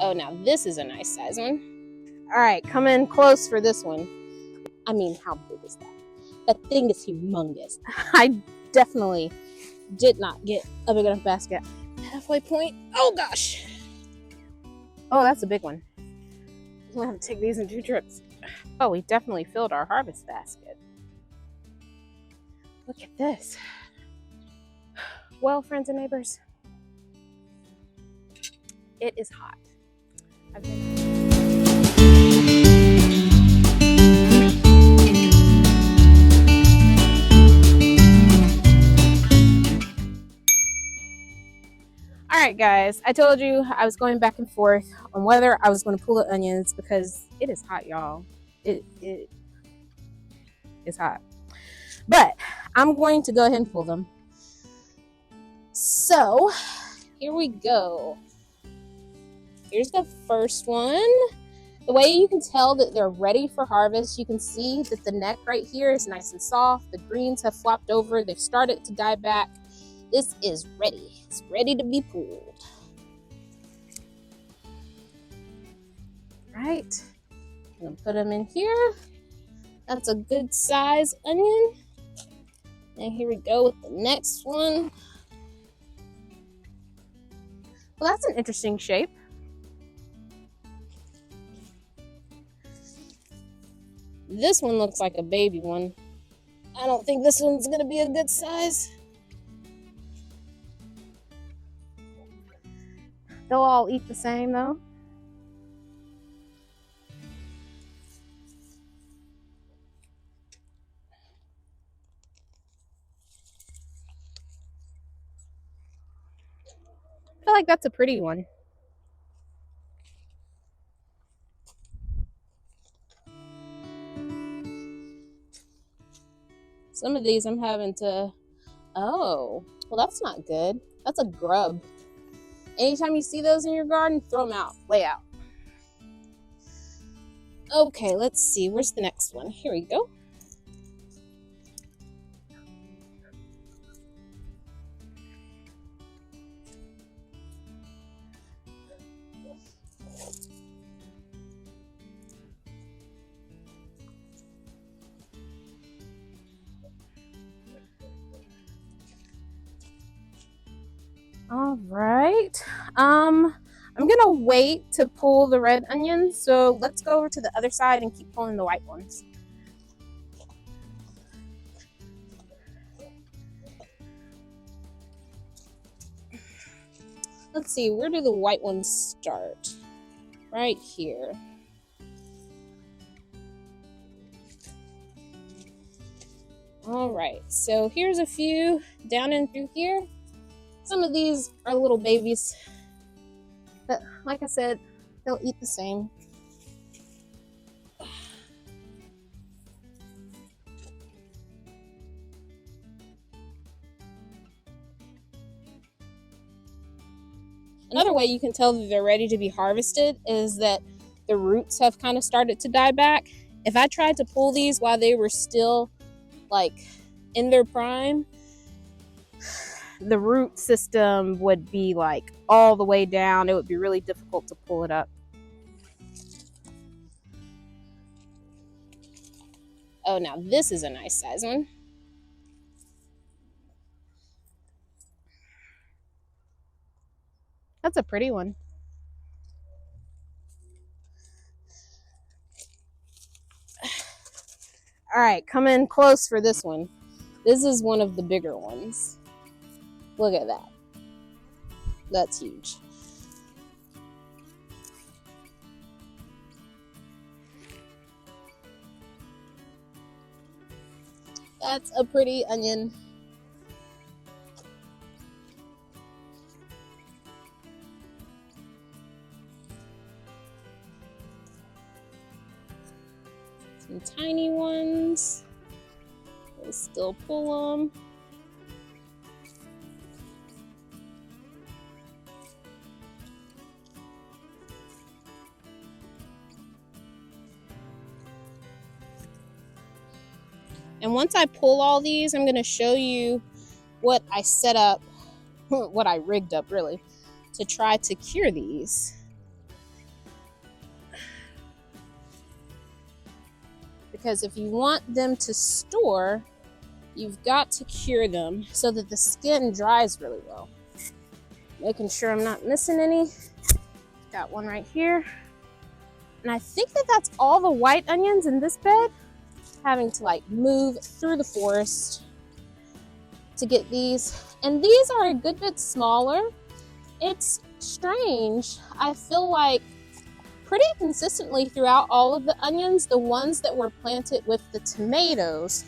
Oh, now this is a nice size one. All right, come in close for this one. I mean, how big is that? That thing is humongous. I definitely did not get a big enough basket. Halfway point. Oh gosh. Oh, that's a big one. We'll have to take these in 2 trips. Oh, we definitely filled our harvest basket. Look at this. Well, friends and neighbors, it is hot. Alright guys, I told you I was going back and forth on whether I was going to pull the onions because it is hot, y'all. It is hot. But I'm going to go ahead and pull them. So, here we go. Here's the first one. The way you can tell that they're ready for harvest, you can see that the neck right here is nice and soft. The greens have flopped over. They've started to die back. This is ready. It's ready to be pulled. Right. I'm going to put them in here. That's a good size onion. And here we go with the next one. Well, that's an interesting shape. This one looks like a baby one. I don't think this one's going to be a good size. They'll all eat the same though. I feel like that's a pretty one. Some of these I'm having to, oh, well that's not good. That's a grub. Anytime you see those in your garden, throw them out, lay out. Okay, let's see, where's the next one? Here we go. All right, I'm gonna wait to pull the red onions, so let's go over to the other side and keep pulling the white ones. Let's see, where do the white ones start? Right here. All right, so here's a few down in through here. Some of these are little babies, but like I said, they'll eat the same. Another way you can tell that they're ready to be harvested is that the roots have kind of started to die back. If I tried to pull these while they were still like in their prime, the root system would be like all the way down. It would be really difficult to pull it up. Oh, now this is a nice size one. That's a pretty one. All right, come in close for this one. This is one of the bigger ones. Look at that. That's huge. That's a pretty onion. Some tiny ones. We'll still pull them. And once I pull all these, I'm going to show you what I set up, what I rigged up really, to try to cure these. because if you want them to store, you've got to cure them so that the skin dries really well. Making sure I'm not missing any. Got one right here. And I think that that's all the white onions in this bed. Having to like move through the forest to get these. And these are a good bit smaller. It's strange. I feel like pretty consistently throughout all of the onions, the ones that were planted with the tomatoes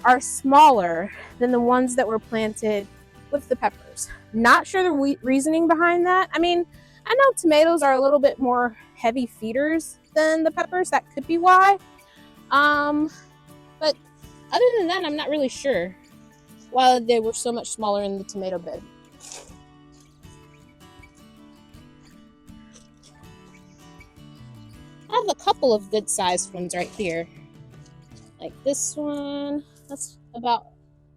are smaller than the ones that were planted with the peppers. Not sure the reasoning behind that. I mean, I know tomatoes are a little bit more heavy feeders than the peppers. That could be why. But other than that, I'm not really sure why they were so much smaller in the tomato bed. I have a couple of good sized ones right here. Like this one, that's about,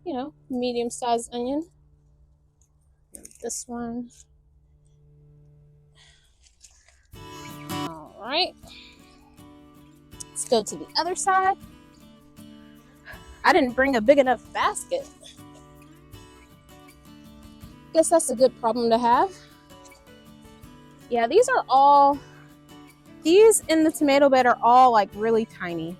you know, medium sized onion. And this one. All right. Let's go to the other side. I didn't bring a big enough basket. Guess that's a good problem to have. Yeah, these in the tomato bed are all like really tiny.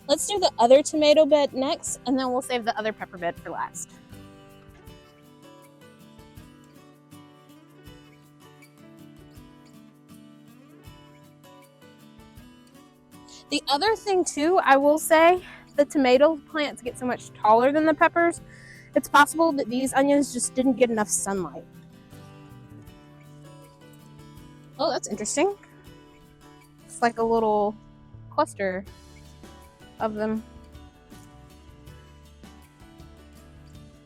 Let's do the other tomato bed next, and then we'll save the other pepper bed for last. The other thing too, I will say, the tomato plants get so much taller than the peppers. It's possible that these onions just didn't get enough sunlight. Oh, that's interesting. It's like a little cluster of them.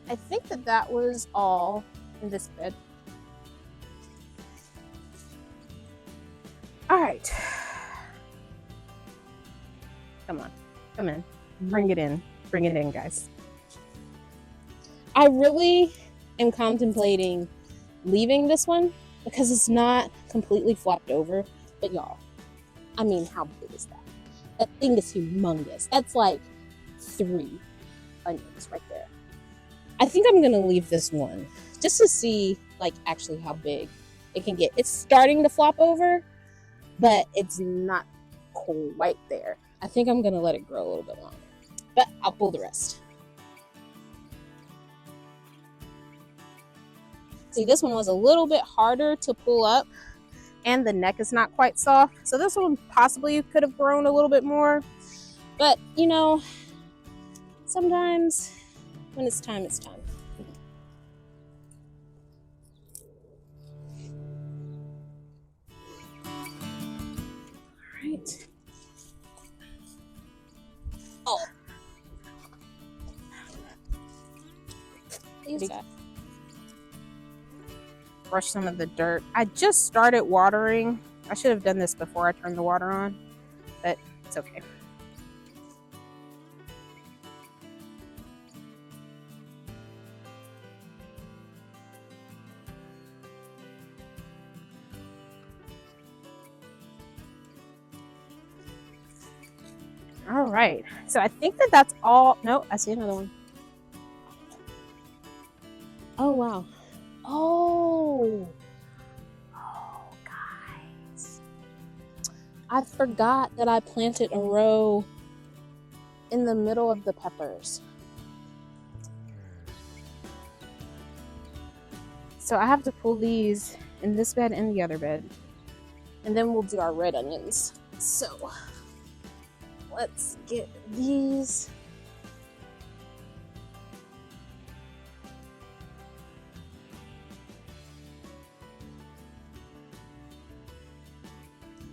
I think that was all in this bed. All right. Come on, come in. Bring it in, guys. I really am contemplating leaving this one because it's not completely flopped over. But y'all, I mean, how big is that? That thing is humongous. That's like 3 onions right there. I think I'm gonna leave this one just to see like actually how big it can get. It's starting to flop over, but it's not quite there. I think I'm gonna let it grow a little bit longer, but I'll pull the rest. See, this one was a little bit harder to pull up and the neck is not quite soft. So this one possibly could have grown a little bit more, but you know, sometimes when it's time, it's time. All right. Oh. Brush some of the dirt. I just started watering. I should have done this before I turned the water on, but it's okay. All right, so I think that's all. No, I see another one. Oh, wow. Oh, guys. I forgot that I planted a row in the middle of the peppers. So I have to pull these in this bed and the other bed. And then we'll do our red onions. So let's get these.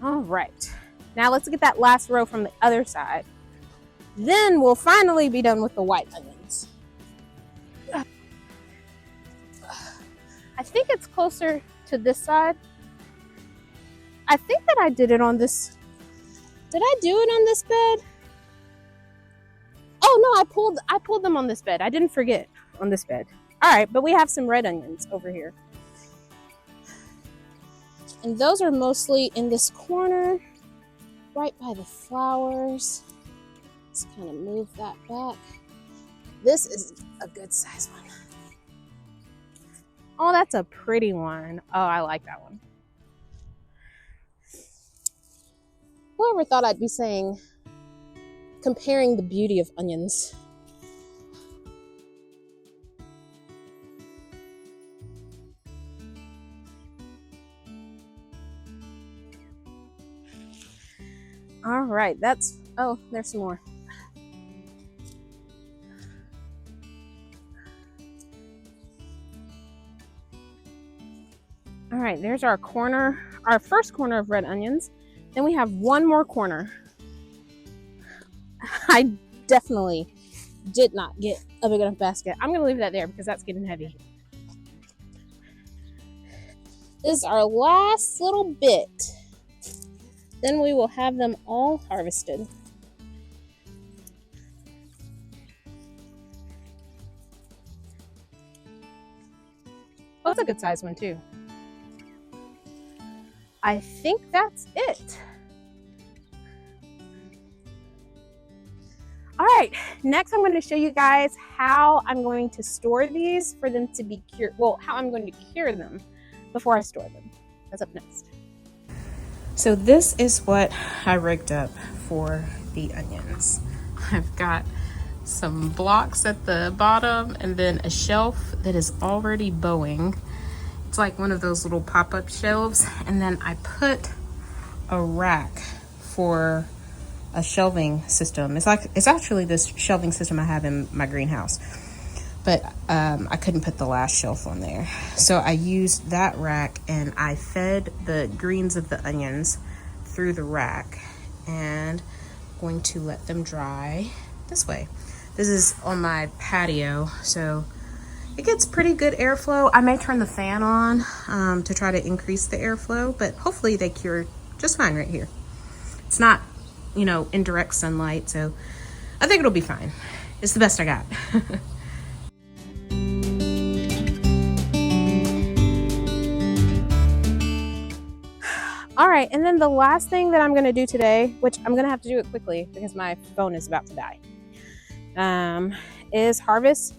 All right, now let's get that last row from the other side. Then we'll finally be done with the white onions. I think it's closer to this side. I think that I did it on this. Did I do it on this bed? Oh no, I pulled them on this bed. I didn't forget on this bed. All right, but we have some red onions over here. And those are mostly in this corner, right by the flowers. Let's kind of move that back. This is a good size one. Oh, that's a pretty one. Oh, I like that one. Whoever thought I'd be saying, comparing the beauty of onions. All right, that's, oh, there's some more. All right, there's our corner, our first corner of red onions. Then we have one more corner. I definitely did not get a big enough basket. I'm gonna leave that there because that's getting heavy. This is our last little bit. Then we will have them all harvested. Oh, that's a good size one too. I think that's it. All right, next I'm going to show you guys how I'm going to store these for them to be cured. Well, how I'm going to cure them before I store them. That's up next. So this is what I rigged up for the onions. I've got some blocks at the bottom and then a shelf that is already bowing. It's like one of those little pop-up shelves. And then I put a rack for a shelving system. It's actually this shelving system I have in my greenhouse, but I couldn't put the last shelf on there. So I used that rack and I fed the greens of the onions through the rack and I'm going to let them dry this way. This is on my patio, so it gets pretty good airflow. I may turn the fan on to try to increase the airflow, but hopefully they cure just fine right here. It's not, you know, in direct sunlight, so I think it'll be fine. It's the best I got. All right, and then the last thing that I'm gonna do today, which I'm gonna have to do it quickly because my phone is about to die, is harvest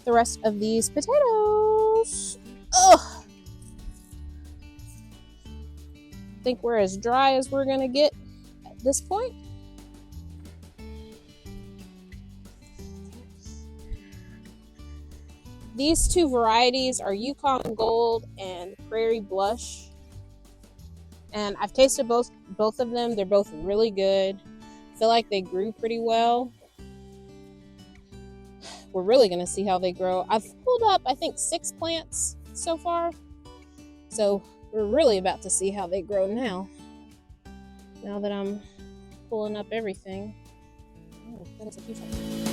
the rest of these potatoes. Ugh. I think we're as dry as we're gonna get at this point. These two varieties are Yukon Gold and Prairie Blush. And I've tasted both of them. They're both really good. I feel like they grew pretty well. We're really gonna see how they grow. I've pulled up, I think, 6 plants so far. So we're really about to see how they grow now. Now that I'm pulling up everything. Oh, that is a huge one.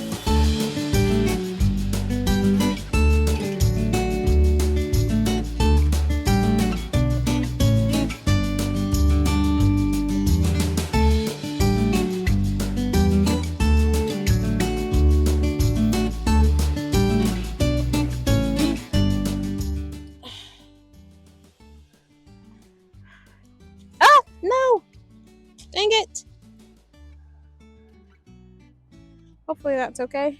Dang it. Hopefully that's okay.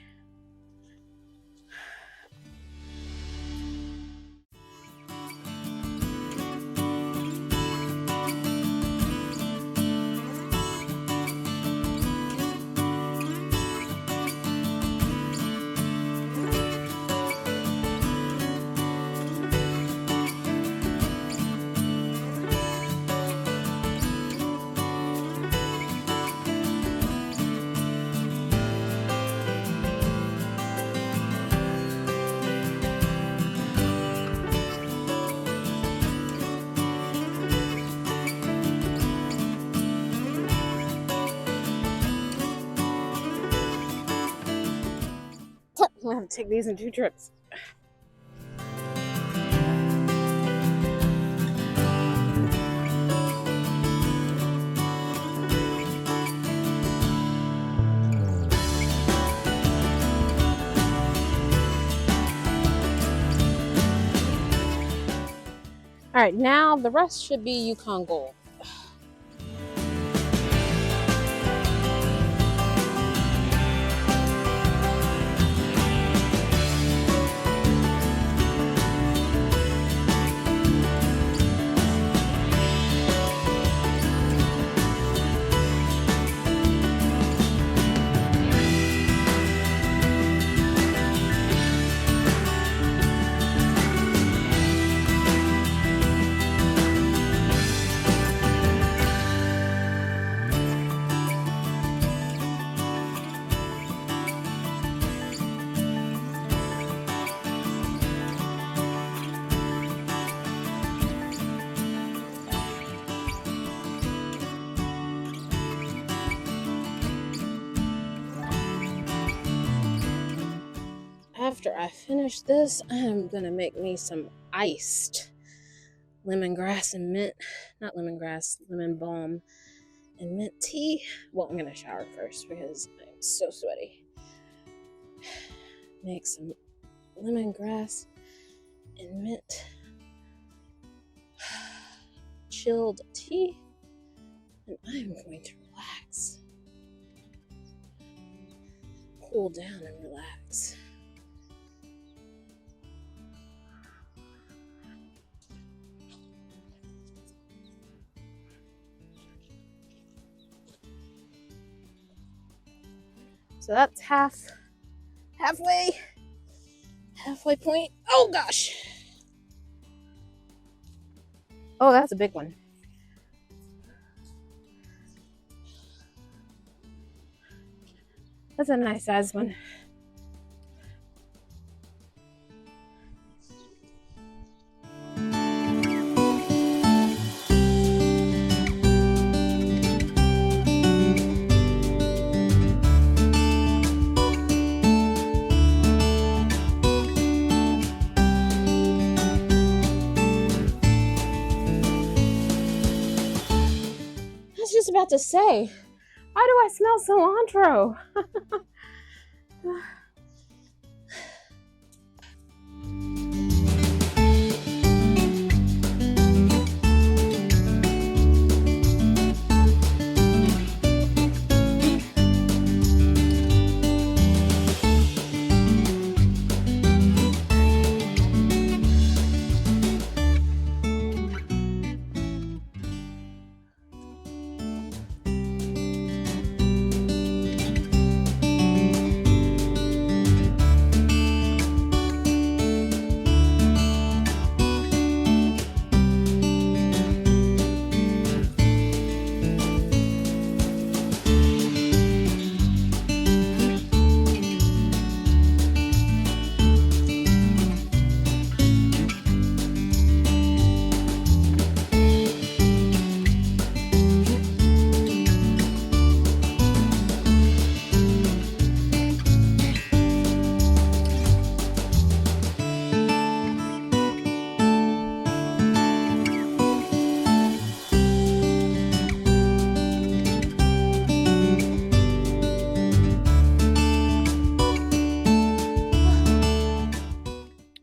I'm gonna have to take these in 2 trips. All right, now the rest should be Yukon Gold. After I finish this, I'm gonna make me some iced lemongrass and mint, not lemongrass, lemon balm and mint tea. Well, I'm gonna shower first because I'm so sweaty. Make some lemongrass and mint chilled tea, and I'm going to relax, cool down and relax. So that's halfway point. Oh gosh. Oh, that's a big one. That's a nice size one. I was just about to say, why do I smell cilantro?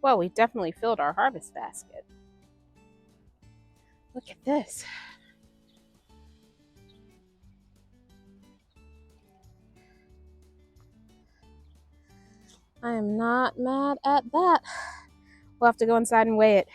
Well, we definitely filled our harvest basket. Look at this. I am not mad at that. We'll have to go inside and weigh it.